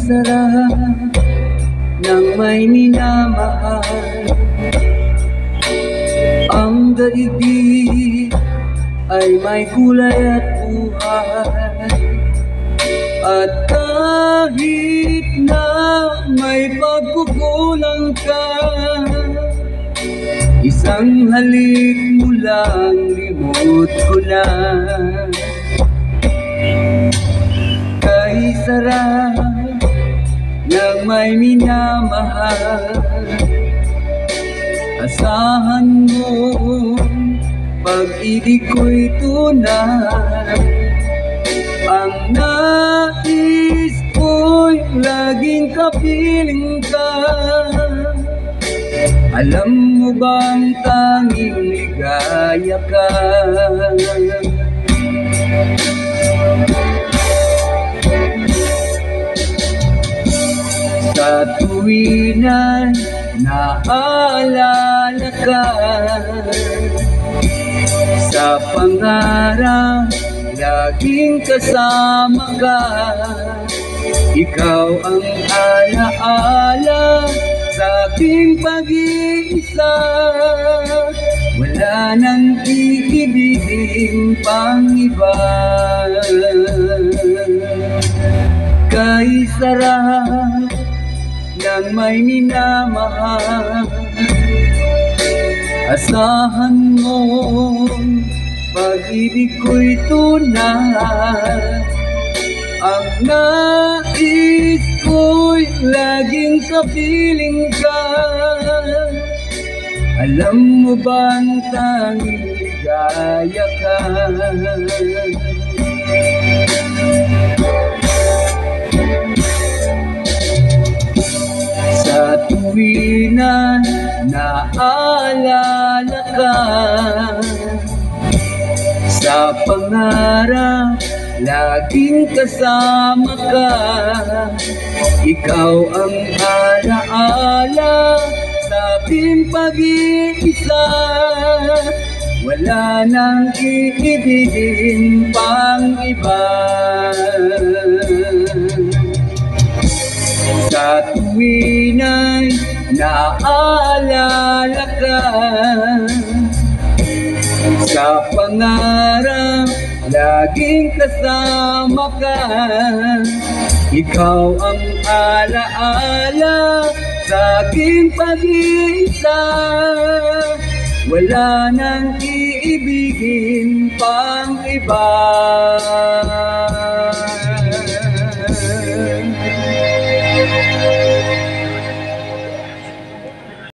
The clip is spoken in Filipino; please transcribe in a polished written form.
sarap ng may minamahal. Ang daigdig ay may kulay at buhay, at kahit na may pagkukulang ka, isang halik mo lang, limot ko na. Kay sarap ng may minamahal, asahan mo pag-ibig ko'y tunay. Ang nais ko'y laging kapiling ka. Alam mo bang tanging ligaya ka? Sa tuwin ay naaalala ka, sa pangarap laging kasama ka. Ikaw ang alaala sa aking pag-iisa. Wala nang iibigin pang iba. Kay sarap ng may minamahal, asahan mo pag-ibig ko'y tunay. Ang nais ko'y laging kapiling ka. Alam mo bang tanging ligaya ka? Sa tuwin na naaalala ka, sa pangarap laging kasama ka. Ikaw ang alaala sa aking pag-iisa. Wala nang iibigin pang iba. Sa tuwin ay naaalala ka, sa pangarap laging kasama ka. Ikaw ang alaala sa aking pag-iisa. Wala nang iibigin pang iba.